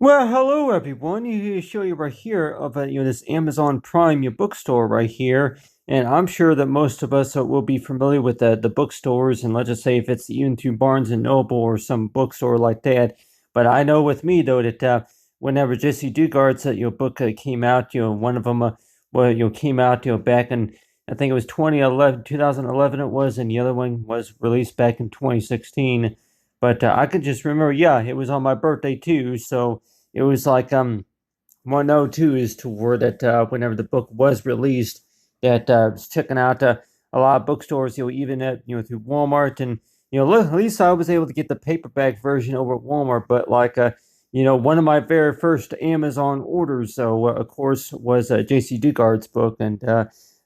Well, hello everyone. You show you right here of this Amazon Prime bookstore right here, and I'm sure that most of us will be familiar with the bookstores, and let's just say if it's even through Barnes and Noble or some bookstore like that. But I know with me though that whenever Jaycee Dugard's book came out, one of them came out back in I think it was 2011 it was, and the other one was released back in 2016. But I could just remember, yeah, it was on my birthday too, so. It was like 102 is to word that whenever the book was released, that was checking out a lot of bookstores, even at through Walmart, and at least I was able to get the paperback version over at Walmart. But like one of my very first Amazon orders, so of course, was Jaycee Dugard's book, and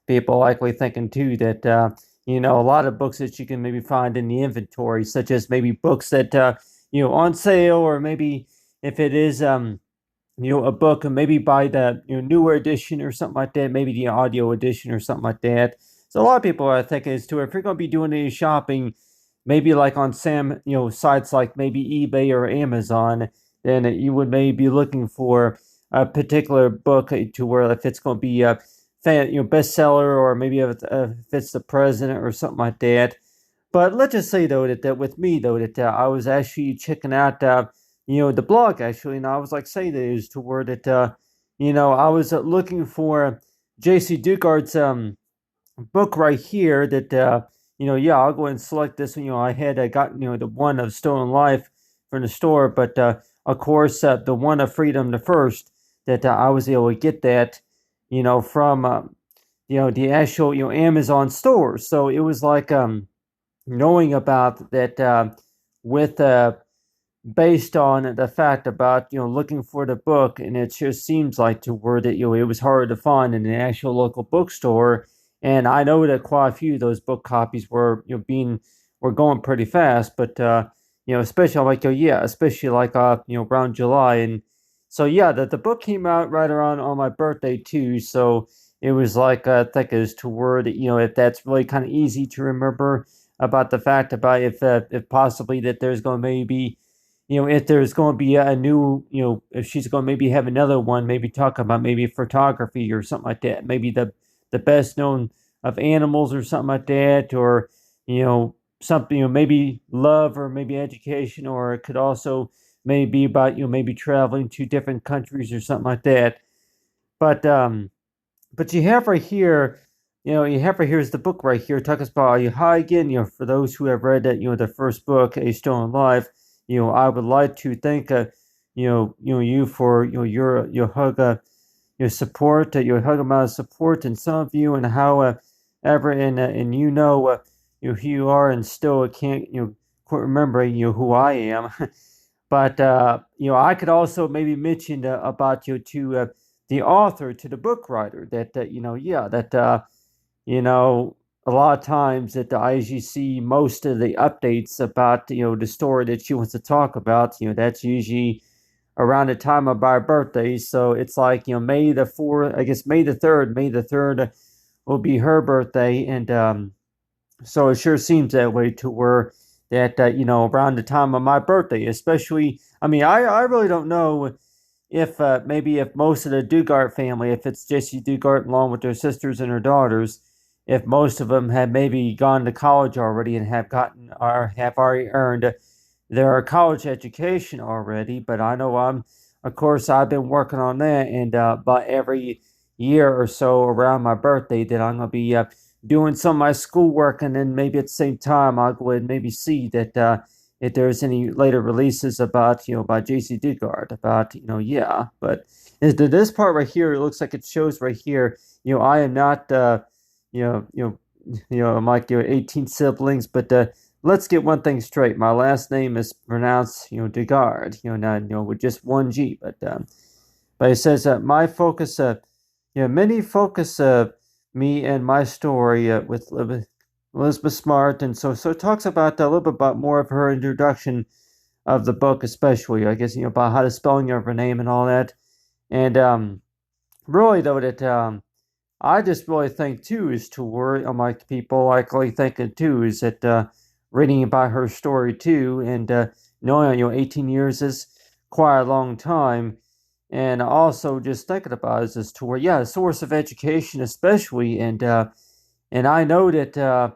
people likely thinking too that a lot of books that you can maybe find in the inventory, such as maybe books that on sale, or maybe if it is a book, and maybe buy the newer edition or something like that, maybe the audio edition or something like that. So a lot of people are thinking is too, if you're going to be doing any shopping, maybe like on sites like maybe eBay or Amazon, then you would maybe be looking for a particular book to where if it's going to be a bestseller, or maybe if it's the president or something like that. But let's just say though that with me though that I was actually checking out the blog actually, and I was like saying that is to word that I was looking for Jaycee Dugard's book right here that yeah, I'll go ahead and select this one. I had gotten the one of Stolen Life from the store, but of course the one of Freedom the First, that I was able to get that from the actual Amazon store. So it was like knowing about that with based on the fact about looking for the book, and it just seems like to where that it was hard to find in an actual local bookstore. And I know that quite a few of those book copies were were going pretty fast, but especially like yeah, especially like around July. And so yeah, the book came out right around on my birthday too, so it was like I think it was to word that if that's really kind of easy to remember about the fact about if possibly that there's going to maybe if there's going to be a new, if she's going to maybe have another one, maybe talk about maybe photography or something like that, maybe the best known of animals or something like that, or something, maybe love, or maybe education, or it could also maybe be about maybe traveling to different countries or something like that. But you have right here, you have right here is the book right here. Talks about hi again. For those who have read that, the first book, A Stolen Life. I would like to thank you for your hug, your support, your hug amount of support, and some of you, and how ever and who you are, and still can't quite remember who I am. But I could also maybe mention about you to the author, to the book writer, that yeah, that a lot of times that I usually see most of the updates about the story that she wants to talk about. That's usually around the time of our birthdays. So it's like May the 4th, I guess May the 3rd will be her birthday, and so it sure seems that way to where that around the time of my birthday, especially. I mean, I really don't know if maybe if most of the Dugard family, if it's Jaycee Dugard along with their sisters and her daughters, if most of them have maybe gone to college already and have gotten or have already earned their college education already. But I know of course, I've been working on that, and about every year or so around my birthday, that I'm gonna be doing some of my schoolwork, and then maybe at the same time I'll go ahead and maybe see that if there's any later releases about about Jaycee Dugard, about yeah. But this part right here, it looks like it shows right here. I am not you know you know I'm like your 18 siblings, but let's get one thing straight. My last name is pronounced Dugard, not with just one G. But it says my focus, many focus me and my story with Elizabeth Smart, and so it talks about a little bit about more of her introduction of the book, especially I guess about how the spelling of her name and all that, and really though that I just really think too is to worry. I'm like people likely thinking too is that reading about her story too, and knowing 18 years is quite a long time. And also just thinking about it as to where, yeah, a source of education especially, and I know that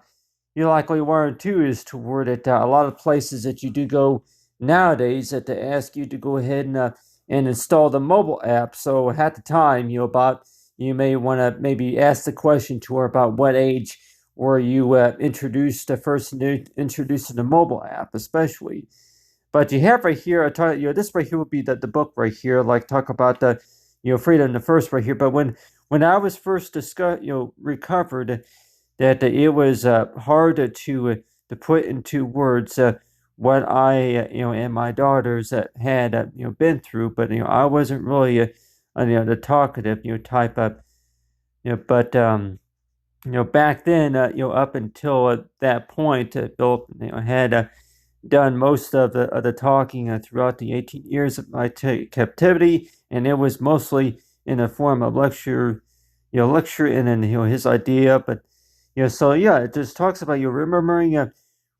you likely learn too is toward that a lot of places that you do go nowadays that they ask you to go ahead and install the mobile app. So at the time, about you may want to maybe ask the question to her about what age were you introduced first introduced to the mobile app, especially. But you have right here, this right here would be the book right here, like talk about the, freedom the first right here. But when I was first recovered, that it was hard to put into words what I and my daughters had been through. But I wasn't really the talkative type of but back then up until that point, Bill had done most of the talking throughout the 18 years of my captivity, and it was mostly in the form of lecture and then his idea. But so yeah, it just talks about remembering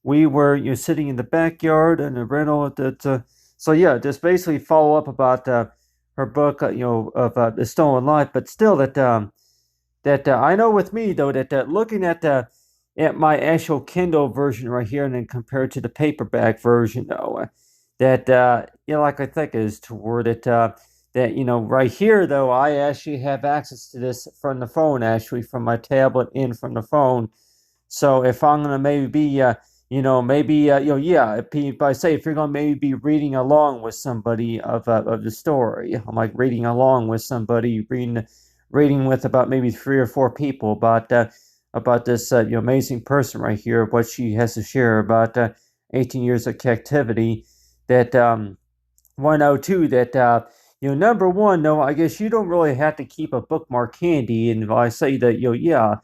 we were sitting in the backyard in a rental that. So yeah, just basically follow up about her book, of the stolen life, but still that I know with me though that looking at my actual Kindle version right here and then compared to the paperback version though, that like I think is toward it that right here though I actually have access to this from the phone, actually from my tablet and from the phone. So if I'm gonna maybe be maybe yeah, if I say if you're gonna maybe be reading along with somebody of the story, I'm like reading along with somebody, reading with about maybe 3 or 4 people about this amazing person right here, what she has to share about 18 years of captivity. That 102 that number one, no, I guess you don't really have to keep a bookmark handy, and I say that yeah,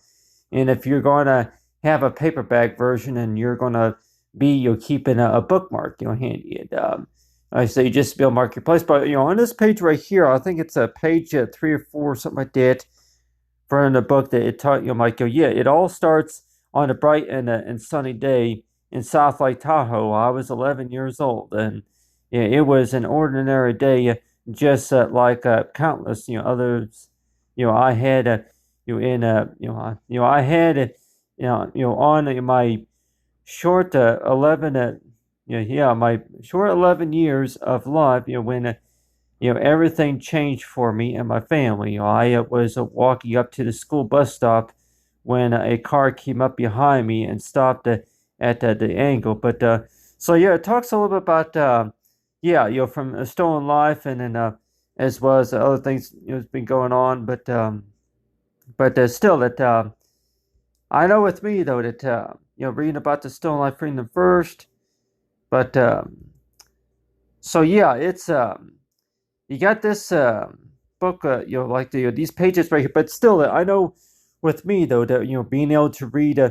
and if you're gonna have a paperback version and you're gonna be keeping a bookmark handy, and I say just be able to mark your place. But on this page right here, I think it's a page 3 or 4, something like that, for in the book that it taught might go, yeah, it all starts on a bright and sunny day in South Lake Tahoe. I was 11 years old, and yeah, it was an ordinary day, just like countless others. I had in I had on my short 11 my short 11 years of life, when everything changed for me and my family. I was walking up to the school bus stop when a car came up behind me and stopped at the angle. But so yeah, it talks a little bit about yeah, from a stolen life, and then as well as other things has been going on. But still that I know with me though that reading about the stolen life, reading them first. But so yeah, it's you got this book, like these pages right here. But still, I know with me though that being able to read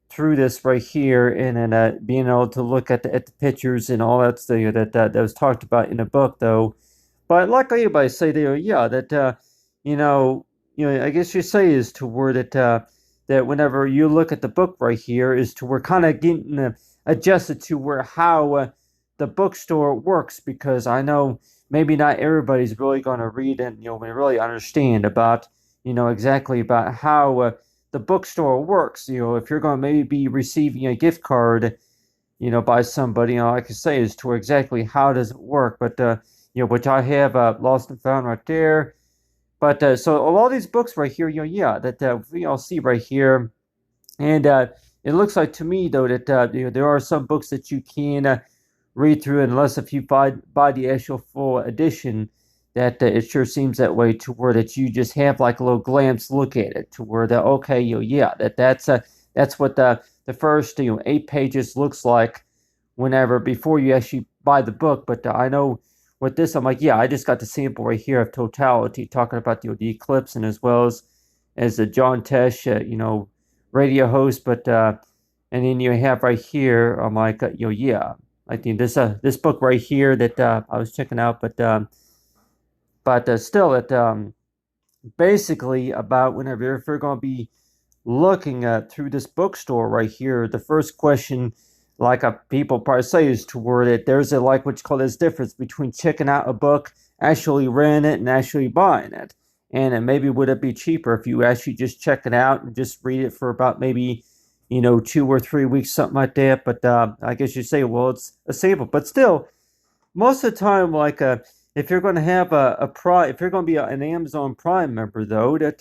through this right here, and then being able to look at the pictures and all that stuff that was talked about in the book though. But like everybody say there, yeah, that I guess you say is to where that whenever you look at the book right here is to where kind of getting adjusted to where how the bookstore works, because I know maybe not everybody's really going to read and really understand about exactly about how the bookstore works. If you're going to maybe be receiving a gift card by somebody, like I say, is to exactly how does it work. But which I have lost and found right there. But so a lot of these books right here, yeah, that we all see right here, and it looks like to me though that there are some books that you can read through, unless if you buy the actual full edition, that it sure seems that way, to where that you just have like a little glance look at it, to where that okay, yeah, that's what the first 8 pages looks like whenever before you actually buy the book. But I know with this, I'm like, yeah, I just got the sample right here of totality, talking about the eclipse, and as well as the John Tesh, radio host. But and then you have right here, I'm like, yeah, I think this book right here that I was checking out. But still, it basically about whenever if you're going to be looking through this bookstore right here, the first question like people probably say is toward it. There's a like what you call this difference between checking out a book, actually renting it, and actually buying it. And maybe would it be cheaper if you actually just check it out and just read it for about maybe 2 or 3 weeks, something like that. But I guess you say, well, it's a sample, but still, most of the time, like if you're going to have a Prime, if you're going to be an Amazon Prime member, though, that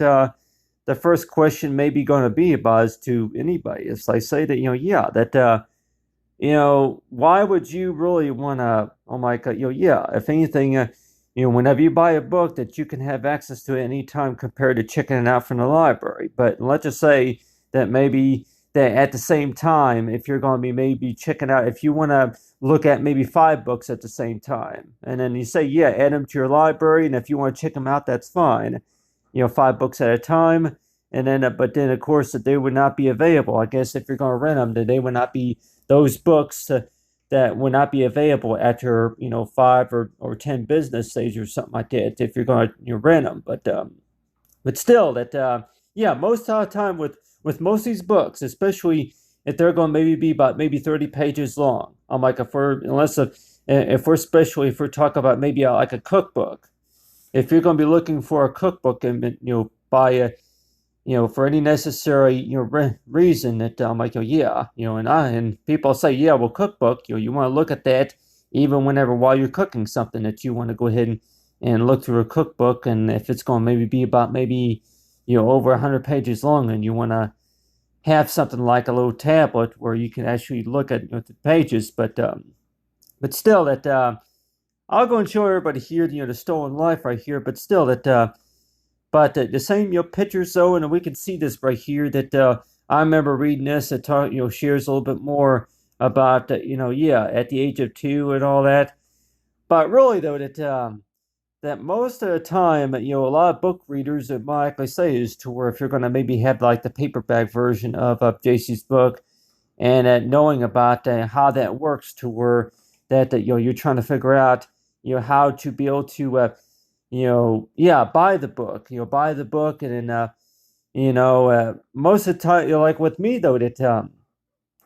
the first question may be going to be about is to anybody. It's like say that yeah, that why would you really want to? Oh my God, yeah. If anything, whenever you buy a book, that you can have access to it anytime compared to checking it out from the library. But let's just say that maybe that at the same time, if you're going to be maybe checking out, if you want to look at maybe 5 books at the same time, and then you say, yeah, add them to your library, and if you want to check them out, that's fine. 5 books at a time, and then but then of course that they would not be available. I guess if you're going to rent them, then they would not be those books that would not be available after 5 or 10 business days or something like that if you're going to rent them. But still, that yeah, most of the time with most of these books, especially if they're going to maybe be about maybe 30 pages long. I'm like if we're especially if we're talking about maybe like a cookbook, if you're going to be looking for a cookbook and buy a for any necessary reason that I'm like yeah and people say yeah well cookbook you want to look at that even whenever while you're cooking something that you want to go ahead and look through a cookbook, and if it's going to maybe be about maybe over 100 pages long and you want to have something like a little tablet where you can actually look at the pages, but still that I'll go and show everybody here the stolen life right here, but still that but the same pictures though, and we can see this right here that I remember reading this. It shares a little bit more about yeah at the age of 2 and all that. But really though that most of the time a lot of book readers that might actually say is to where if you're going to maybe have like the paperback version of Jaycee's book, and knowing about how that works to where that you're trying to figure out how to be able to yeah, buy the book. Buy the book, and then most of the time, like with me though, that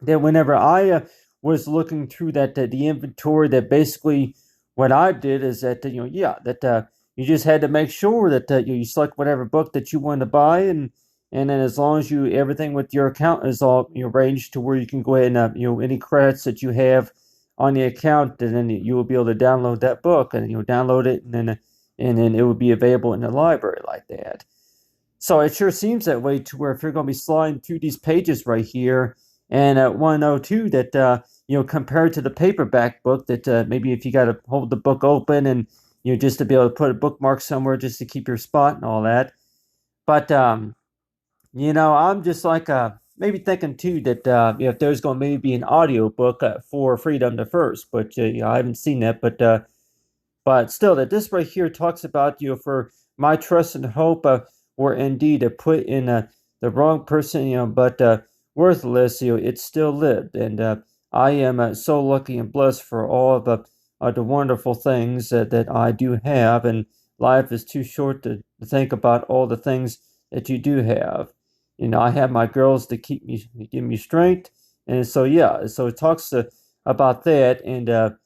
whenever I was looking through the inventory, that basically what I did is that yeah, that you just had to make sure that you select whatever book that you want to buy, and then as long as everything with your account is all arranged to where you can go ahead and any credits that you have on the account, and then you will be able to download that book, and download it, and then it would be available in the library like that. So it sure seems that way to where if you're going to be sliding through these pages right here, and at 102 that compared to the paperback book that maybe if you got to hold the book open and just to be able to put a bookmark somewhere just to keep your spot and all that. But I'm just like maybe thinking too that if there's going to maybe be an audio book for Freedom the First, but I haven't seen that, but still, that this right here talks about for my trust and hope were indeed put in the wrong person, but worthless, it still lived. And I am so lucky and blessed for all of the wonderful things that I do have. And life is too short to think about all the things that you do have. I have my girls to give me strength. And so, yeah, so it talks about that. And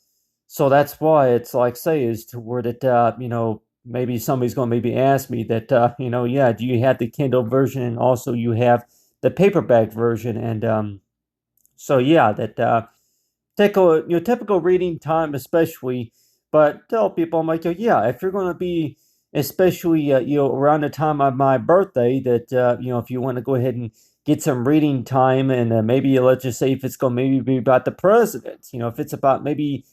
so that's why it's like say is to where that maybe somebody's going to maybe ask me that yeah, do you have the Kindle version and also you have the paperback version, and so yeah, that typical reading time especially, but tell people I'm like yeah, if you're going to be especially around the time of my birthday that if you want to go ahead and get some reading time, and maybe let's just say if it's going to maybe be about the president, if it's about maybe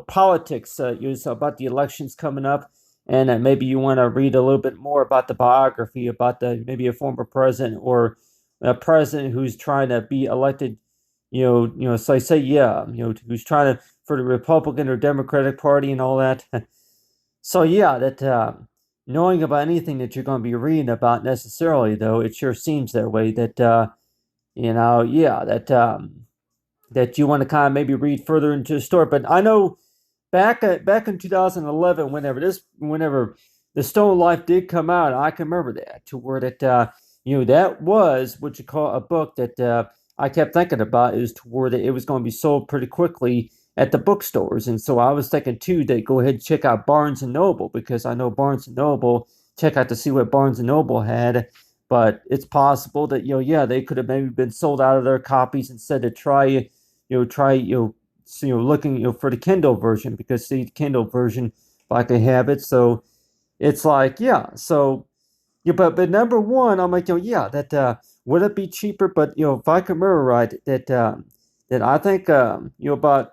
politics, about the elections coming up, and maybe you want to read a little bit more about the biography about maybe a former president or a president who's trying to be elected, so I say yeah, who's trying to for the Republican or Democratic Party and all that. So yeah, that knowing about anything that you're going to be reading about necessarily, though, it sure seems that way that yeah, that you want to kind of maybe read further into the story. But I know back in 2011, whenever the Stolen Life did come out, I can remember that to where that that was what you call a book that I kept thinking about is toward it was going to be sold pretty quickly at the bookstores. And so I was thinking too that go ahead and check out Barnes and Noble, because I know Barnes and Noble, check out to see what Barnes and Noble had. But it's possible that, yeah, they could have maybe been sold out of their copies and said to try looking, for the Kindle version, because the Kindle version, if I could have it. So it's like, yeah. So yeah, but number one, I'm like, yeah, that would it be cheaper? But if I can remember right, that I think about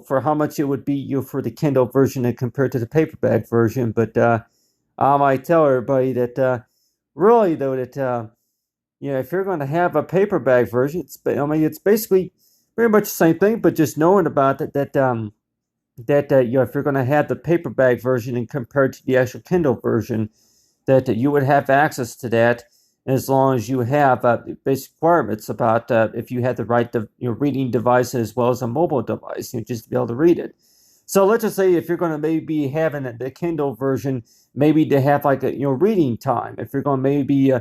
for how much it would be for the Kindle version and compared to the paperback version. But I might tell everybody that really though that if you're going to have a paperback version, it's basically pretty much the same thing, but just knowing about it that if you're going to have the paperback version and compared to the actual Kindle version, that you would have access to that as long as you have basic requirements about if you had the right reading device as well as a mobile device, just to be able to read it. So let's just say if you're going to maybe having the Kindle version, maybe to have like a reading time. If you're going to maybe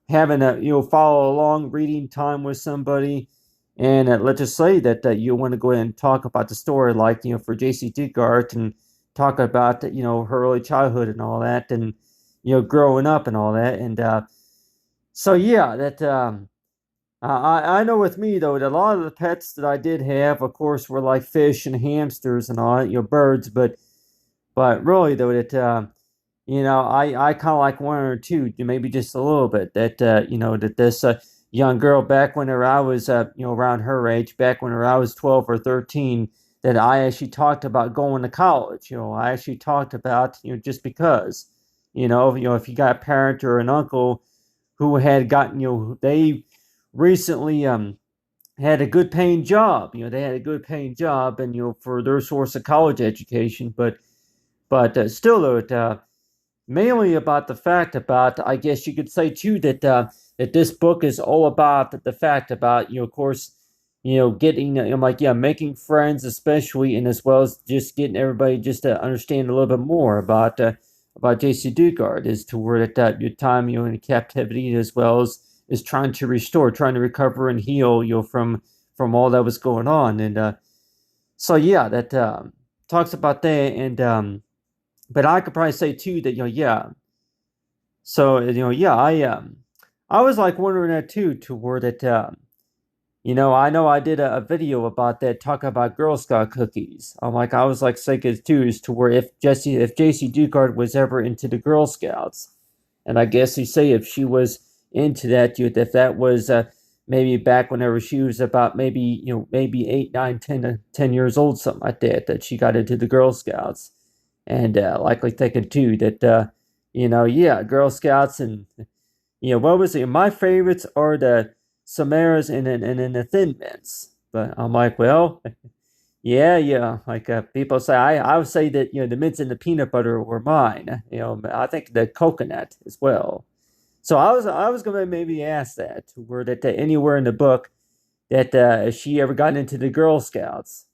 having a follow along reading time with somebody, and let's just say that you want to go ahead and talk about the story, like for Jaycee Dugard, and talk about her early childhood and all that, and growing up and all that, and so yeah, that I know with me though that a lot of the pets that I did have, of course, were like fish and hamsters and all that, birds, but really though that I kind of like one or two, maybe just a little bit. That that this young girl back when I was around her age, back when I was 12 or 13, that I actually talked about going to college. I actually talked about just because if you got a parent or an uncle who had gotten they recently had a good paying job. They had a good paying job, and for their source of college education, but still though it. Mainly about the fact about, I guess you could say too, that this book is all about the fact about of course getting like making friends, especially, and as well as just getting everybody just to understand a little bit more about Jaycee Dugard, is to where that your time in captivity, as well as is trying to restore, trying to recover and heal from all that was going on. And so yeah, that talks about that. And but I could probably say too that yeah. So yeah, I was like wondering that too, to where that I know I did a video about that, talking about Girl Scout cookies. I was like thinking too, as to where if Jaycee Dugard was ever into the Girl Scouts, and I guess you say if she was into that, if that was maybe back whenever she was about maybe 8, 9, 10 years old, something like that she got into the Girl Scouts. And likely thinking too that yeah, Girl Scouts, and what was it? My favorites are the Samaras and the Thin Mints. But I'm like, well, yeah, like people say, I would say that the mints and the peanut butter were mine. I think the coconut as well. So I was gonna maybe ask that, were that anywhere in the book that she ever got into the Girl Scouts.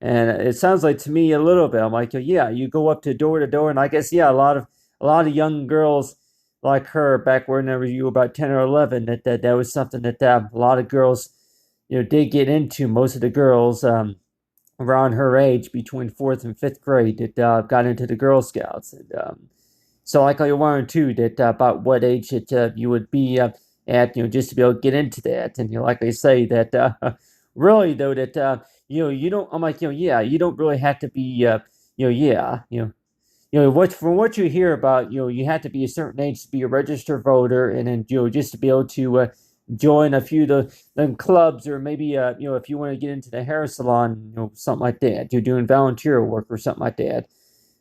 And it sounds like to me a little bit. I'm like, yeah, you go up to door, and I guess yeah, a lot of young girls like her back whenever you were about 10 or 11. That was something that a lot of girls did get into. Most of the girls around her age, between fourth and fifth grade, that got into the Girl Scouts. And so like I wanted too, that about what age that you would be at, just to be able to get into that. And like I say that really though that you don't. I'm like yeah, you don't really have to be yeah what from what you hear about you have to be a certain age to be a registered voter, and then just to be able to join a few of the clubs, or maybe if you want to get into the hair salon, something like that, you're doing volunteer work or something like that.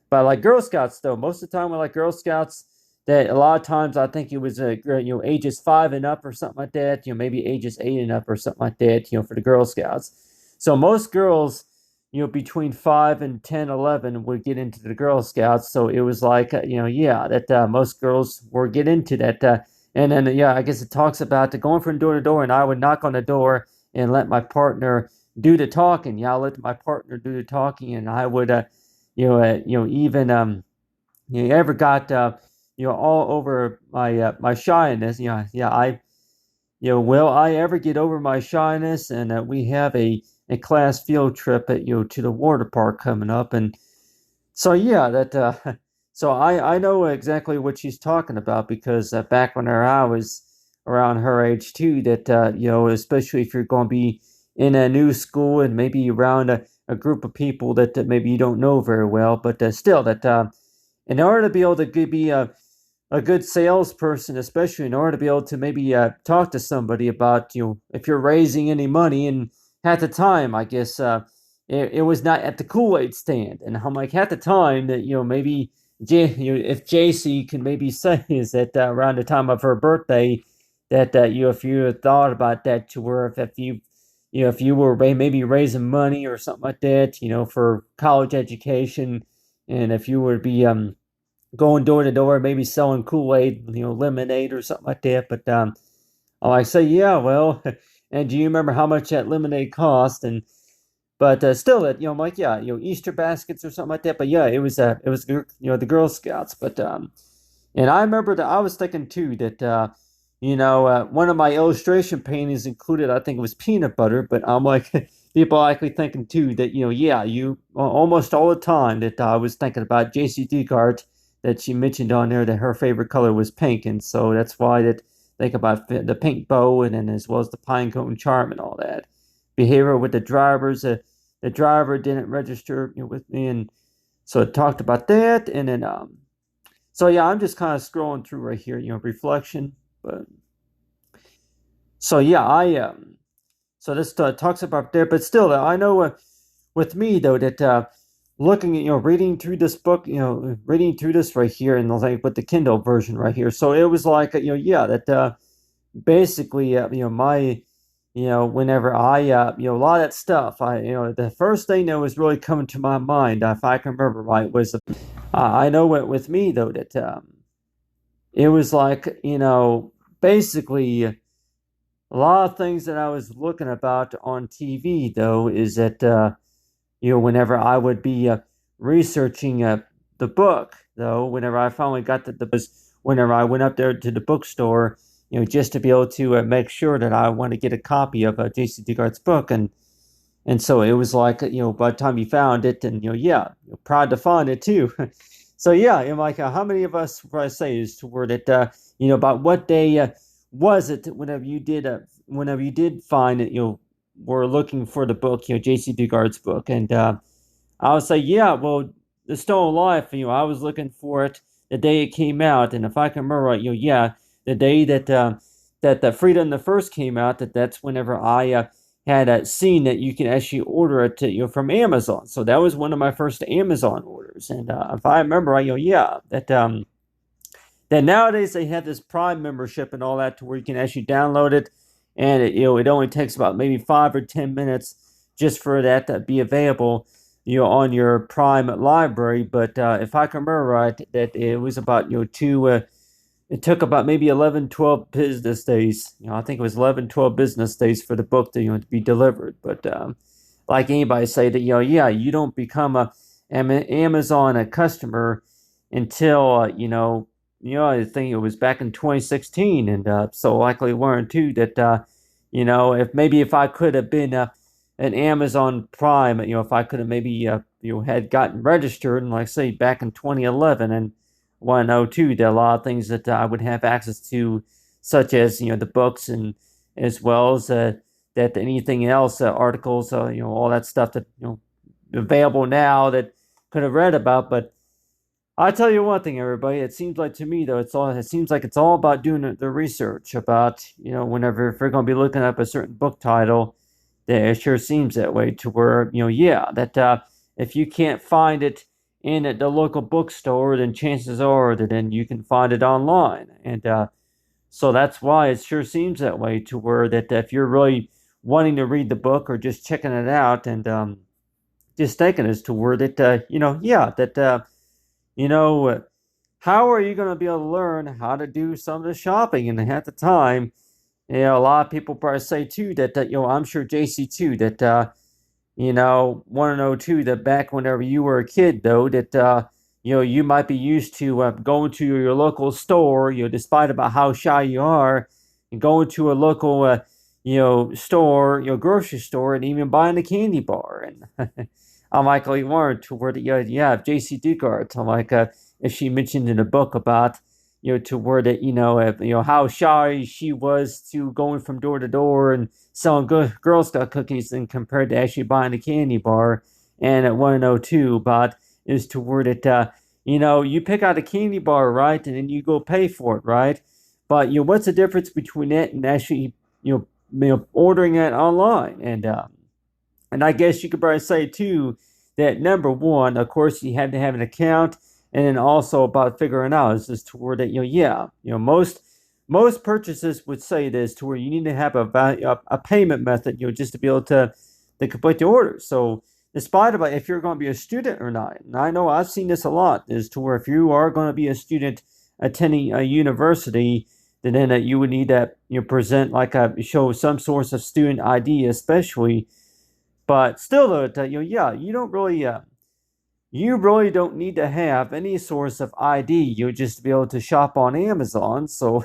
But like Girl Scouts, though, most of the time with like Girl Scouts, that a lot of times I think it was ages 5 and up or something like that. Maybe ages 8 and up or something like that. For the Girl Scouts. So most girls, between 5 and 10, 11 would get into the Girl Scouts. So it was like yeah, that most girls were get into that. And then yeah, I guess it talks about the going from door to door, and I would knock on the door and let my partner do the talking. Yeah, I'll let my partner do the talking, and I would even ever got all over my my shyness. Yeah, will I ever get over my shyness? And we have a class field trip at to the water park coming up, and so yeah, that so I know exactly what she's talking about because back when I was around her age too, that especially if you're going to be in a new school and maybe around a group of people that maybe you don't know very well, but still that in order to be able to be a good salesperson, especially in order to be able to maybe talk to somebody about if you're raising any money. And at the time, I guess it was not at the Kool-Aid stand, and I'm like at the time that maybe if Jaycee can maybe say is that around the time of her birthday that if you had thought about that to where if you if you were maybe raising money or something like that for college education, and if you would be going door to door, maybe selling Kool-Aid, lemonade or something like that. But I say, yeah, well, and do you remember how much that lemonade cost? And but still, that I'm like, yeah, Easter baskets or something like that. But yeah, it was the Girl Scouts. But and I remember that I was thinking too that one of my illustration paintings included, I think it was peanut butter. But I'm like, people likely thinking too that yeah, you almost all the time that I was thinking about Jaycee Dugard, that she mentioned on there that her favorite color was pink, and so that's why that think about the pink bow, and then as well as the pine cone charm and all that behavior with the drivers. The driver didn't register with me, and so it talked about that, and then so yeah, I'm just kind of scrolling through right here, reflection, but so yeah, I so this talks about there, but still, I know with me though that looking at reading through this book, reading through this right here, and like with the Kindle version right here, so it was like yeah, that basically my whenever I a lot of that stuff, I the first thing that was really coming to my mind, if I can remember right, was I know it with me though that it was like basically a lot of things that I was looking about on TV though is that whenever I would be researching the book though, whenever I finally got whenever I went up there to the bookstore, just to be able to make sure that I want to get a copy of Jaycee Dugard's book, and so it was like by the time you found it, and yeah, proud to find it too. So yeah, like how many of us, what I say is to word it, about what day was it whenever you did find it, were looking for the book, Jaycee Dugard's book, and I would say, yeah, well, The Stone of Life, I was looking for it the day it came out, and if I can remember right, yeah, the day that the Freedom the First came out, that's whenever I had seen that you can actually order it from Amazon. So that was one of my first Amazon orders, and if I remember right, yeah, that nowadays they have this Prime membership and all that to where you can actually download it, and it only takes about maybe 5 or 10 minutes just for that to be available, on your Prime library. But if I can remember right, that it was about it took about maybe 11, 12 business days. I think it was 11, 12 business days for the book to be delivered. But like anybody say that yeah, you don't become a Amazon customer until I think it was back in 2016, and so likely learned too that if I could have been an Amazon Prime, if I could have maybe had gotten registered, and like say back in 2011, and want to know too that a lot of things that I would have access to, such as the books, and as well as that anything else, articles, all that stuff that available now that could have read about. But I tell you one thing, everybody. It seems like to me, though, it seems like it's all about doing the research about whenever if we're going to be looking up a certain book title, that it sure seems that way to where yeah, that if you can't find it in the local bookstore, then chances are that then you can find it online, and so that's why it sure seems that way to where that if you're really wanting to read the book or just checking it out, and just thinking as to where that yeah, that you know, how are you going to be able to learn how to do some of the shopping? And at the time, a lot of people probably say too that I'm sure Jaycee too that want to know too that back whenever you were a kid though that you might be used to going to your local store, despite about how shy you are, and going to a local, store, grocery store, and even buying a candy bar. And I'm like, you learned to where, yeah, Jaycee Dugard. I'm like, if she mentioned in a book about, to where that, how shy she was to going from door to door and selling good Girl Scout cookies and compared to actually buying a candy bar. And at 102 about is to where that, you pick out a candy bar, right? And then you go pay for it, right? But, what's the difference between that and actually, ordering it online? And I guess you could probably say too that number one, of course, you had to have an account, and then also about figuring out is this to where that most purchases would say this to where you need to have a payment method, just to be able to complete the order. So despite about if you're going to be a student or not, and I know I've seen this a lot, is to where if you are going to be a student attending a university, then you would need to present like a show some source of student ID, especially. But still, though, yeah, you really don't need to have any source of ID. You just be able to shop on Amazon. So,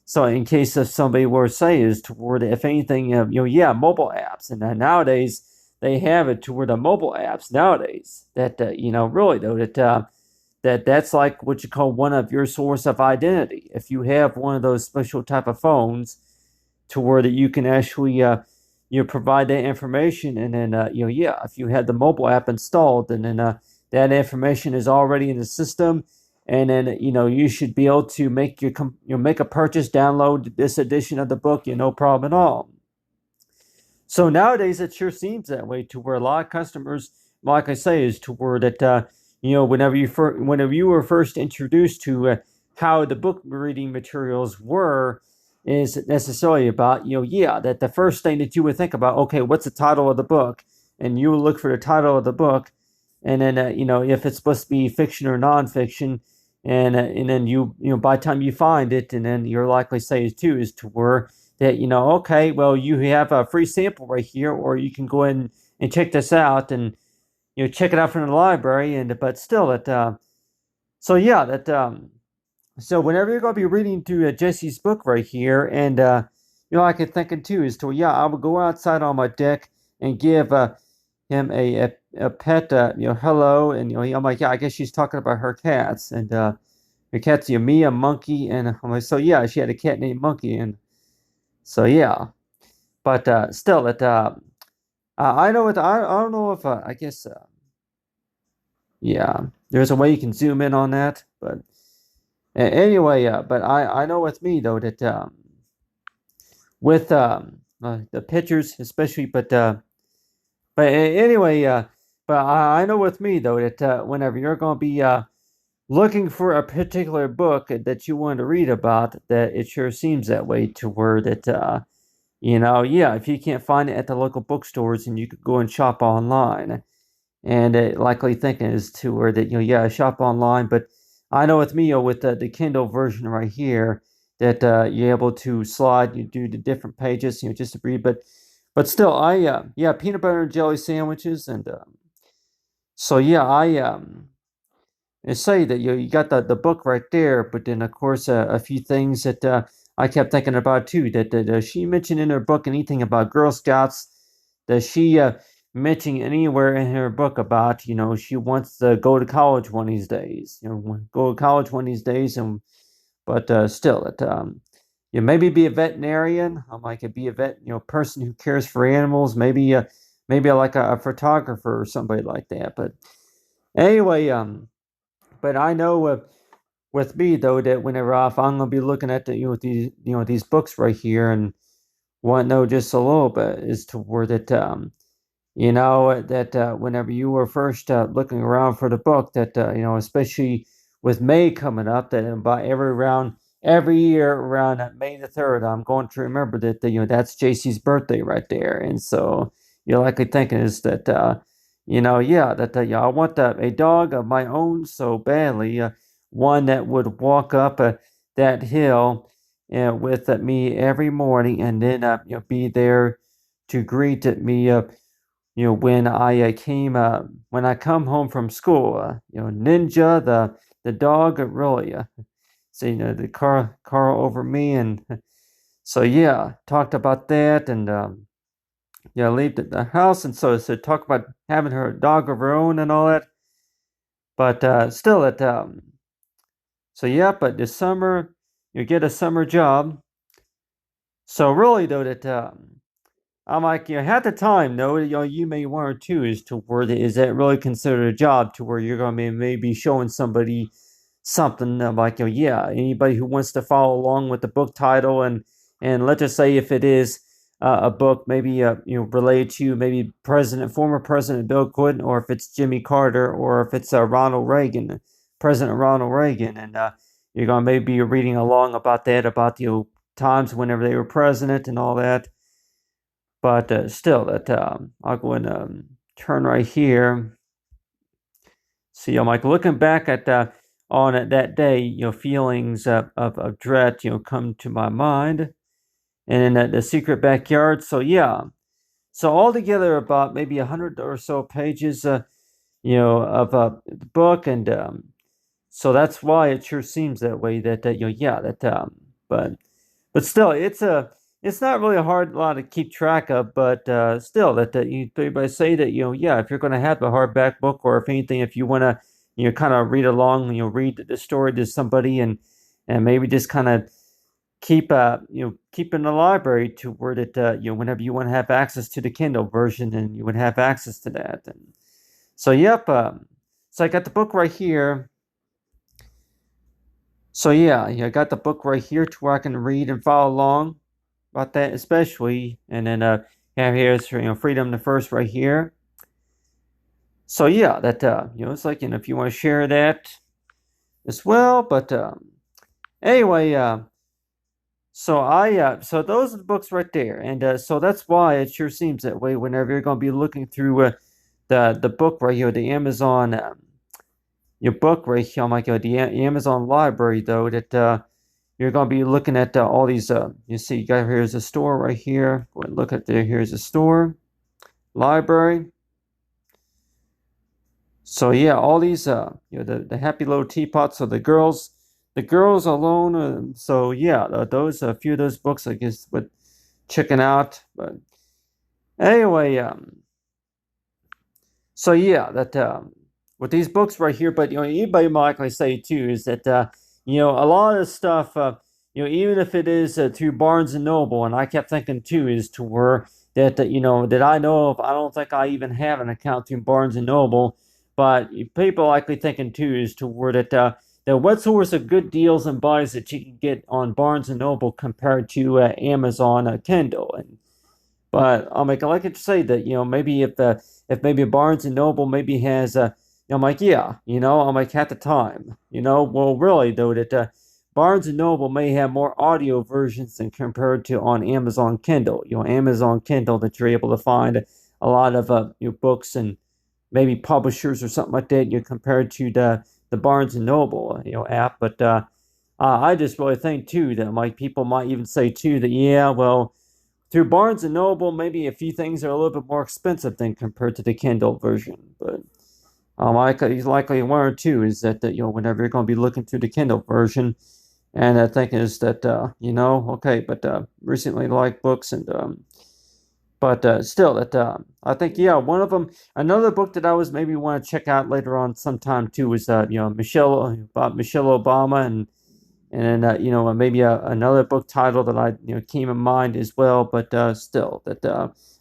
so in case if somebody were to say is toward, if anything, yeah, mobile apps, and nowadays they have it toward the mobile apps nowadays. That really though that's like what you call one of your source of identity. If you have one of those special type of phones, to where that you can actually provide that information, and then yeah, if you had the mobile app installed, and then that information is already in the system, and then you should be able to make make a purchase, download this edition of the book, no problem at all. So nowadays it sure seems that way, to where a lot of customers, like I say, is to where that whenever you were first introduced to how the book reading materials were, is necessarily about yeah, that the first thing that you would think about, okay, what's the title of the book, and you would look for the title of the book, and then if it's supposed to be fiction or nonfiction, and then by the time you find it, and then you're likely say too is to where that okay, well, you have a free sample right here, or you can go in and check this out, and check it out from the library. And but still that so yeah, that so whenever you're going to be reading through Jesse's book right here, and I could thinking too is to, yeah, I would go outside on my deck and give him a pet hello, and I'm like, yeah, I guess she's talking about her cats, and her cat's Mia Monkey, and I'm like, so yeah, she had a cat named Monkey, and so yeah, but still it I know it. I don't know if I guess yeah, there's a way you can zoom in on that, but anyway, but I know with me though that with the pictures especially, but anyway, but I know with me though that whenever you're going to be looking for a particular book that you want to read about, that it sure seems that way, to where that yeah, if you can't find it at the local bookstores, and you could go and shop online. And likely thinking is to where that yeah, shop online. But I know with me, with the Kindle version right here, that you're able to slide, you do the different pages, just to read. But still, I yeah, peanut butter and jelly sandwiches, and so yeah, I say that you got the book right there. But then of course a few things that I kept thinking about too. That she mentioned in her book anything about Girl Scouts? Does she mention anywhere in her book about she wants to go to college one of these days? Go to college one of these days, and but still, it maybe be a veterinarian. I might be a person who cares for animals. Maybe like a photographer or somebody like that. But anyway, but I know with me though that whenever if I'm gonna be looking at these books right here, and want to know just a little bit, is to where that that whenever you were first looking around for the book, that especially with May coming up, that about every year around May the 3rd, I'm going to remember that that's Jaycee's birthday right there. And so you're likely thinking is that yeah, that yeah, I want a dog of my own so badly, one that would walk up that hill with me every morning, and then be there to greet me when I when I come home from school. Ninja, the dog, really. So the car over me, and So yeah, talked about that, and yeah, leave the house, and so talk about having her dog of her own and all that. But still, so yeah, but this summer you get a summer job. So really though, that I'm like, at the time, though, you may one or two as to where is that really considered a job to where you're going to be maybe showing somebody something like, yeah, anybody who wants to follow along with the book title, and let's just say if it is a book maybe related to maybe former President Bill Clinton, or if it's Jimmy Carter, or if it's Ronald Reagan, President Ronald Reagan, and you're going to maybe be reading along about that, about times whenever they were president and all that. But still, that I'll go and turn right here. See, I'm like looking back at on it that day. Feelings of dread, come to my mind, and in the secret backyard. So yeah, so altogether about maybe 100 or so pages, of the book, and so that's why it sure seems that way. That yeah, that but still, it's not really a hard lot to keep track of. But still, that everybody say that yeah, if you're going to have a hardback book, or if anything, if you want to kind of read along, read the story to somebody, and maybe just kind of keep in the library to where that whenever you want to have access to the Kindle version, and you would have access to that. And so yep, so I got the book right here. So yeah, I got the book right here to where I can read and follow along about that, especially. And then have here's Freedom the First right here. So yeah, that it's like, if you want to share that as well. But anyway, so those are the books right there, and so that's why it sure seems that way whenever you're going to be looking through the book right here, the Amazon your book right here. I'm like, the Amazon library, though, that you're going to be looking at all these. You see, you got here's a store right here. Go and look at there. Here's a store, library. So yeah, all these the happy little teapots. So the girls alone. So yeah, those a few of those books I guess with checking out. But anyway, so yeah, that with these books right here. But anybody might likely say too is that a lot of stuff. Even if it is through Barnes and Noble, and I kept thinking too is to where that that I know of. I don't think I even have an account through Barnes and Noble, but people likely thinking too is to where that what sorts of good deals and buys that you can get on Barnes and Noble compared to Amazon Kindle. And but I'll make like it say that maybe if maybe Barnes and Noble maybe has I'm like, yeah, I'm like at the time, well really though that Barnes and Noble may have more audio versions than compared to on Amazon Kindle. Amazon Kindle that you're able to find a lot of books and maybe publishers or something like that. Compared to the Barnes and Noble app. But I just really think too that like people might even say too that yeah, well, through Barnes and Noble maybe a few things are a little bit more expensive than compared to the Kindle version. But likely one or two is that whenever you're going to be looking through the Kindle version. And I think is that okay, but recently like books, and but still that I think yeah, one of them, another book that I was maybe want to check out later on sometime too was Michelle Obama, and then maybe another book title that I came in mind as well. But still that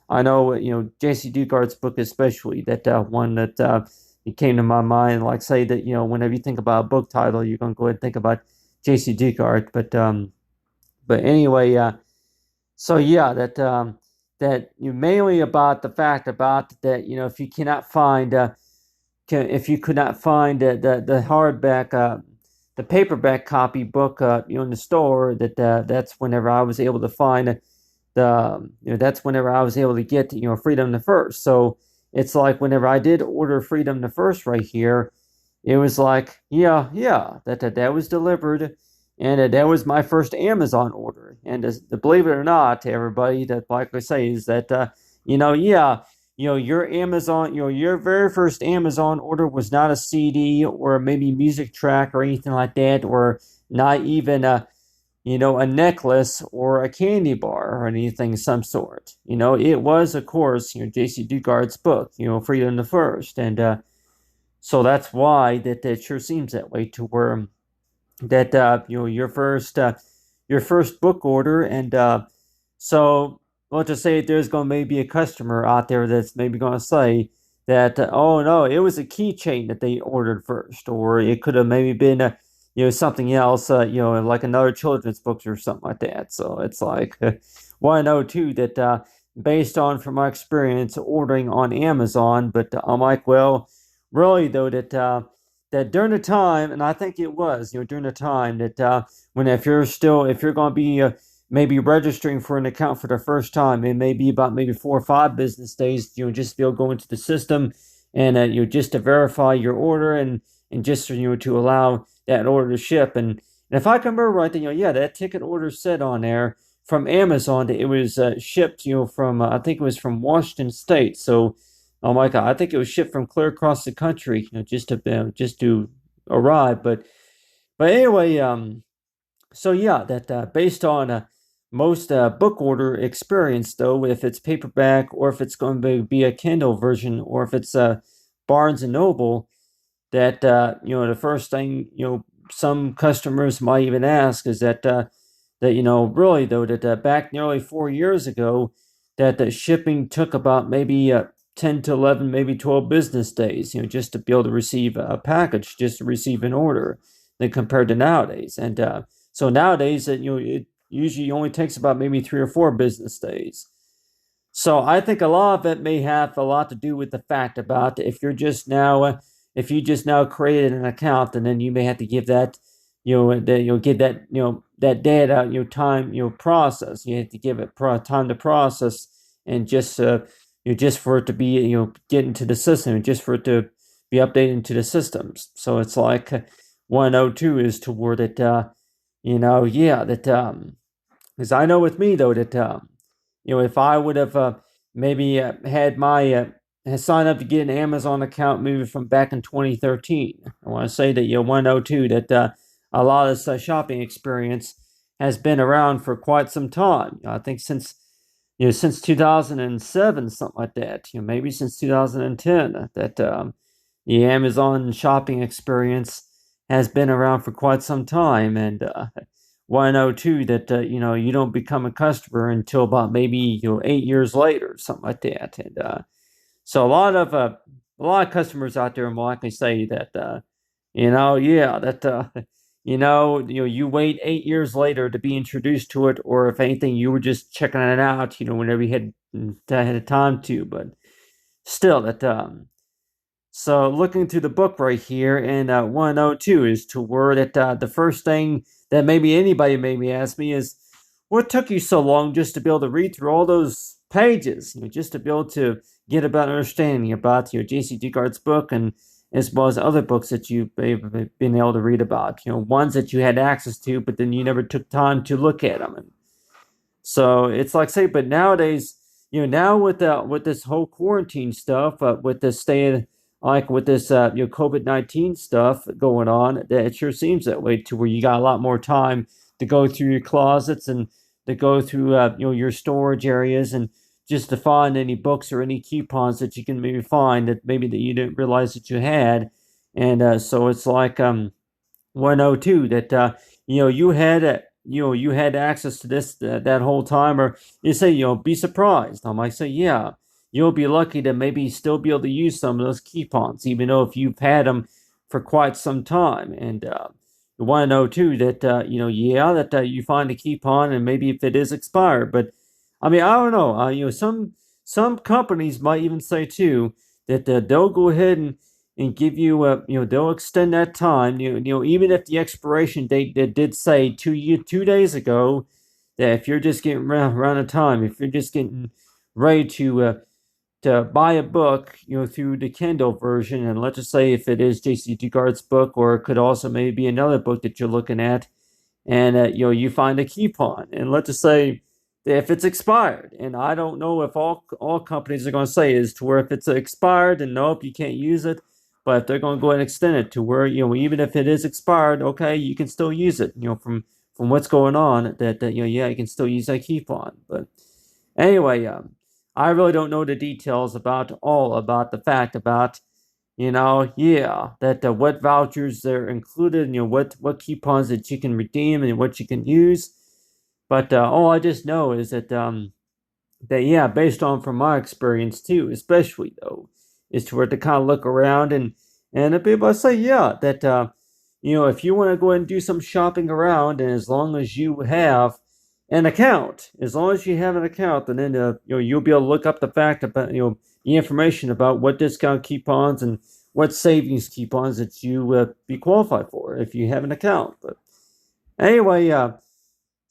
I know Jaycee Dugard's book especially, that one that it came to my mind. Like say that whenever you think about a book title, you're gonna go ahead and think about Jaycee Dugard. But anyway, so yeah, that mainly about the fact about that if you cannot find if you could not find the hardback the paperback copy book in the store, that's whenever I was able to find that's whenever I was able to get Freedom the First. So it's like whenever I did order Freedom the First right here, it was like yeah that was delivered. And that was my first Amazon order. And believe it or not, everybody, that like I say is that your Amazon, your very first Amazon order was not a CD or maybe music track or anything like that, or not even a necklace or a candy bar or anything of some sort. It was, of course, Jaycee Dugard's book, Freedom the First. And so that's why that it sure seems that way to where that your first book order. And so let's just say there's going to maybe a customer out there that's maybe going to say that oh no, it was a keychain that they ordered first, or it could have maybe been something else, like another children's books or something like that. So it's like well, I know too that based on from my experience ordering on Amazon, but I'm like, well, really though that during the time, and I think it was, during the time that when if you're going to be maybe registering for an account for the first time, it may be about maybe 4 or 5 business days, just to be able to go into the system and just to verify your order and just to allow that order to ship. And if I can remember right, then yeah, that ticket order said on there from Amazon that it was shipped, from I think it was from Washington State. So oh my God, I think it was shipped from clear across the country, just to arrive. But anyway, so yeah, that based on most book order experience, though, if it's paperback or if it's going to be a Kindle version or if it's Barnes and Noble, that the first thing some customers might even ask is that really though that back nearly 4 years ago that the shipping took about maybe 10 to 11, maybe 12 business days, just to be able to receive a package, just to receive an order, than compared to nowadays. And so nowadays, it usually only takes about maybe 3 or 4 business days. So I think a lot of it may have a lot to do with the fact about if you just now created an account, and then you may have to give that, give that, that data, time, process. You have to give it time to process, and just for it to be, get into the system, just for it to be updated into the systems. So it's like 102 is toward it, yeah, that, because I know with me though that, if I would have maybe had my signed up to get an Amazon account maybe from back in 2013, I want to say that 102 that a lot of this shopping experience has been around for quite some time. I think since 2007, something like that. Maybe since 2010, that the Amazon shopping experience has been around for quite some time. And 102 that you don't become a customer until about maybe 8 years later, something like that. And so a lot of customers out there will likely say that yeah, that you wait 8 years later to be introduced to it, or if anything, you were just checking it out, whenever you had time to. But still, that so looking through the book right here, and 102 is to where that the first thing that maybe anybody maybe ask me is, what took you so long just to be able to read through all those pages, just to be able to get a better understanding about Jaycee Dugard's book, and as well as other books that you've been able to read about, ones that you had access to, but then you never took time to look at them. And so it's like say, but nowadays, now with this whole quarantine stuff, with this staying like with this COVID-19 stuff going on, that it sure seems that way to where you got a lot more time to go through your closets and to go through your storage areas and just to find any books or any coupons that you can maybe find that maybe that you didn't realize that you had. And so it's like 102 that you had access to this that whole time. Or you say be surprised. I might say yeah, you'll be lucky to maybe still be able to use some of those coupons, even though if you've had them for quite some time. And you want to know too that yeah, that you find a coupon and maybe if it is expired. But I mean, I don't know. Some companies might even say too that they'll go ahead and give you they'll extend that time. Even if the expiration date that did say 2 days ago, that if you're just getting around the time, if you're just getting ready to buy a book, through the Kindle version, and let's just say if it is Jaycee Dugard's book, or it could also maybe be another book that you're looking at, and you find a coupon, and let's just say if it's expired, and I don't know if all companies are going to say is to where if it's expired, then nope, you can't use it. But if they're going to go ahead and extend it to where even if it is expired, okay, you can still use it, from from what's going on that yeah, you can still use that coupon. But anyway, I really don't know the details about the fact about yeah, that what vouchers they're included, what coupons that you can redeem and what you can use. But all I just know is that yeah, based on from my experience too, especially though, is to where to kind of look around and be able to say yeah that if you want to go ahead and do some shopping around, and as long as you have an account, then you'll be able to look up the fact about the information about what discount coupons and what savings coupons that you be qualified for if you have an account. But anyway, so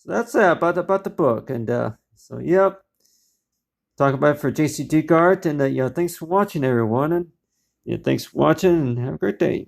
that's about the book, and so yep. Talk about it for Jaycee Dugard, and thanks for watching, everyone, and thanks for watching, and have a great day.